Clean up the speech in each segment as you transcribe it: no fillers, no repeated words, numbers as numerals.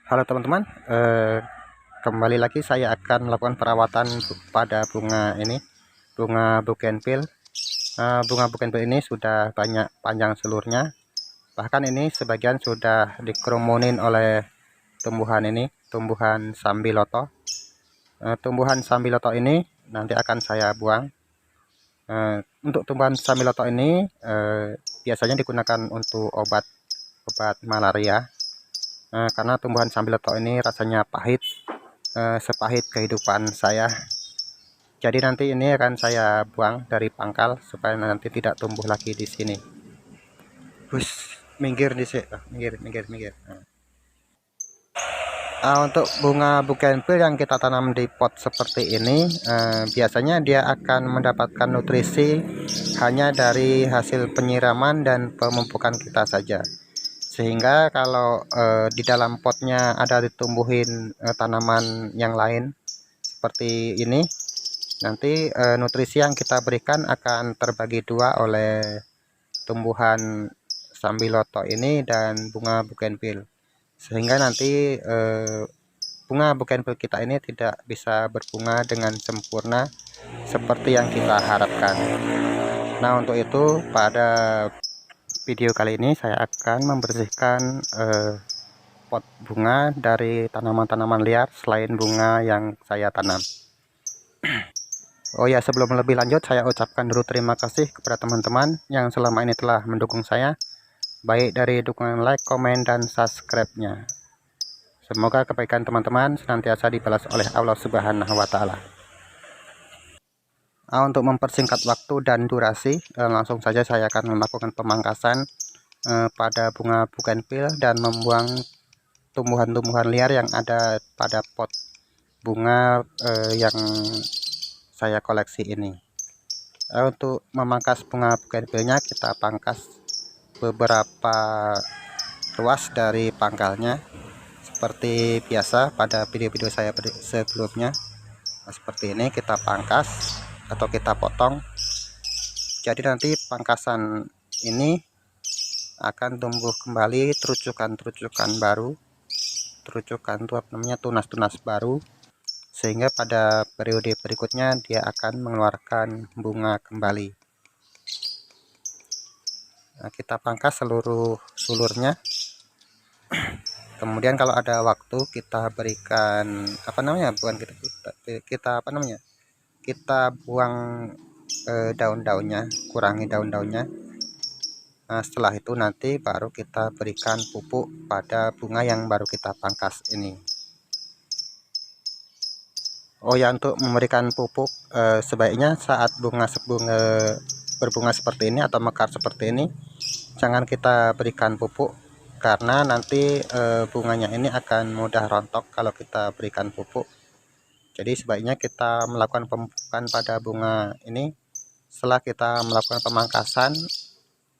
Halo teman-teman, kembali lagi saya akan melakukan perawatan pada bunga ini, bunga bougainville. Bunga bougainville ini sudah banyak panjang seluruhnya, bahkan ini sebagian sudah dikerumunin oleh tumbuhan ini, tumbuhan sambiloto. Tumbuhan sambiloto ini nanti akan saya buang. Untuk tumbuhan sambiloto ini biasanya digunakan untuk obat malaria. Karena tumbuhan sambiloto ini rasanya pahit, sepahit kehidupan saya. Jadi nanti ini akan saya buang dari pangkal supaya nanti tidak tumbuh lagi di sini. Hush, minggir di sini, minggir. Untuk bunga bougainville yang kita tanam di pot seperti ini, biasanya dia akan mendapatkan nutrisi hanya dari hasil penyiraman dan pemupukan kita saja. Sehingga kalau di dalam potnya ada ditumbuhin tanaman yang lain seperti ini, nanti nutrisi yang kita berikan akan terbagi dua oleh tumbuhan sambiloto ini dan bunga bougainville, sehingga nanti bunga bougainville kita ini tidak bisa berbunga dengan sempurna seperti yang kita harapkan. Nah, untuk itu pada video kali ini saya akan membersihkan pot bunga dari tanaman-tanaman liar selain bunga yang saya tanam. Oh ya, sebelum lebih lanjut saya ucapkan dulu terima kasih kepada teman-teman yang selama ini telah mendukung saya, baik dari dukungan like, komen, dan subscribe-nya. Semoga kebaikan teman-teman senantiasa dibalas oleh Allah Subhanahu wa Ta'ala. Untuk mempersingkat waktu dan durasi, langsung saja saya akan melakukan pemangkasan pada bunga bougainville dan membuang tumbuhan-tumbuhan liar yang ada pada pot bunga yang saya koleksi ini. Untuk memangkas bunga bougainville-nya, kita pangkas beberapa ruas dari pangkalnya seperti biasa pada video-video saya sebelumnya. Seperti ini kita pangkas atau kita potong. Jadi nanti pangkasan ini akan tumbuh kembali terucukan-terucukan baru, terucukan itu namanya tunas-tunas baru, sehingga pada periode berikutnya dia akan mengeluarkan bunga kembali. Nah, kita pangkas seluruh sulurnya. Kemudian kalau ada waktu kita berikan kita buang daun-daunnya, kurangi daun-daunnya. Nah, setelah itu nanti baru kita berikan pupuk pada bunga yang baru kita pangkas ini. Oh ya, untuk memberikan pupuk sebaiknya saat bunga berbunga seperti ini atau mekar seperti ini, jangan kita berikan pupuk karena nanti bunganya ini akan mudah rontok kalau kita berikan pupuk. Jadi sebaiknya kita melakukan pemupukan pada bunga ini setelah kita melakukan pemangkasan,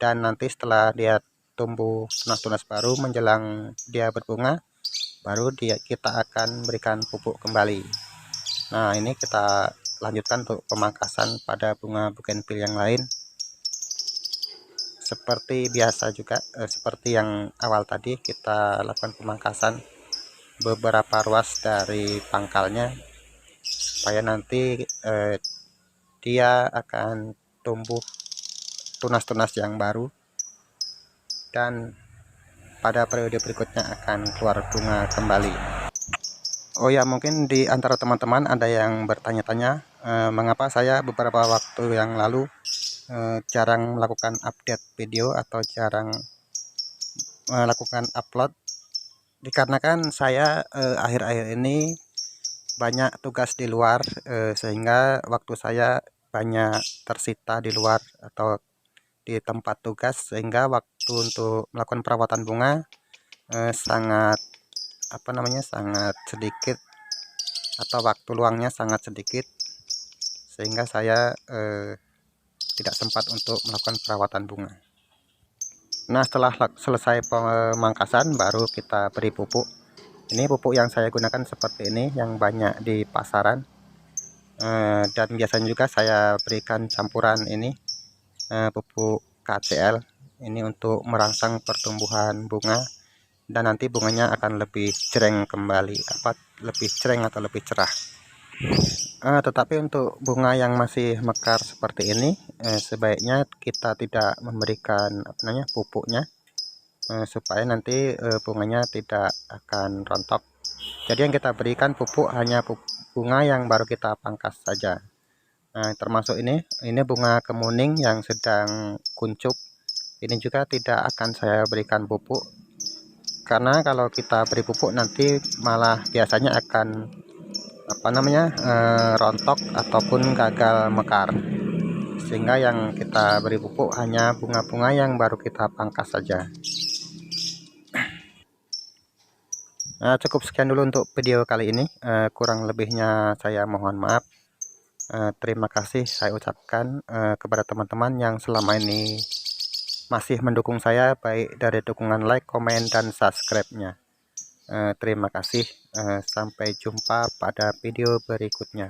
dan nanti setelah dia tumbuh tunas-tunas baru menjelang dia berbunga, baru kita akan berikan pupuk kembali. Nah, ini kita lanjutkan untuk pemangkasan pada bunga bougainville yang lain. Seperti biasa juga, seperti yang awal tadi, kita lakukan pemangkasan beberapa ruas dari pangkalnya supaya nanti dia akan tumbuh tunas-tunas yang baru dan pada periode berikutnya akan keluar bunga kembali. Oh ya, mungkin di antara teman-teman ada yang bertanya-tanya mengapa saya beberapa waktu yang lalu jarang melakukan update video atau jarang melakukan upload. Dikarenakan saya akhir-akhir ini banyak tugas di luar, sehingga waktu saya banyak tersita di luar atau di tempat tugas, sehingga waktu untuk melakukan perawatan bunga sangat sangat sedikit, atau waktu luangnya sangat sedikit, sehingga saya tidak sempat untuk melakukan perawatan bunga. Nah, setelah selesai pemangkasan baru kita beri pupuk. Ini pupuk yang saya gunakan seperti ini yang banyak di pasaran, dan biasanya juga saya berikan campuran ini pupuk KCL ini untuk merangsang pertumbuhan bunga dan nanti bunganya akan lebih cereng kembali, lebih cereng atau lebih cerah. Tetapi untuk bunga yang masih mekar seperti ini, sebaiknya kita tidak memberikan pupuknya, supaya nanti bunganya tidak akan rontok. Jadi yang kita berikan pupuk hanya bunga yang baru kita pangkas saja. Termasuk ini bunga kemuning yang sedang kuncup. Ini juga tidak akan saya berikan pupuk, karena kalau kita beri pupuk nanti malah biasanya akan rontok ataupun gagal mekar. Sehingga yang kita beri pupuk hanya bunga-bunga yang baru kita pangkas saja. Cukup sekian dulu untuk video kali ini. Kurang lebihnya saya mohon maaf. Terima kasih saya ucapkan kepada teman-teman yang selama ini masih mendukung saya, baik dari dukungan like, komen, dan subscribe-nya. Terima kasih. Sampai jumpa pada video berikutnya.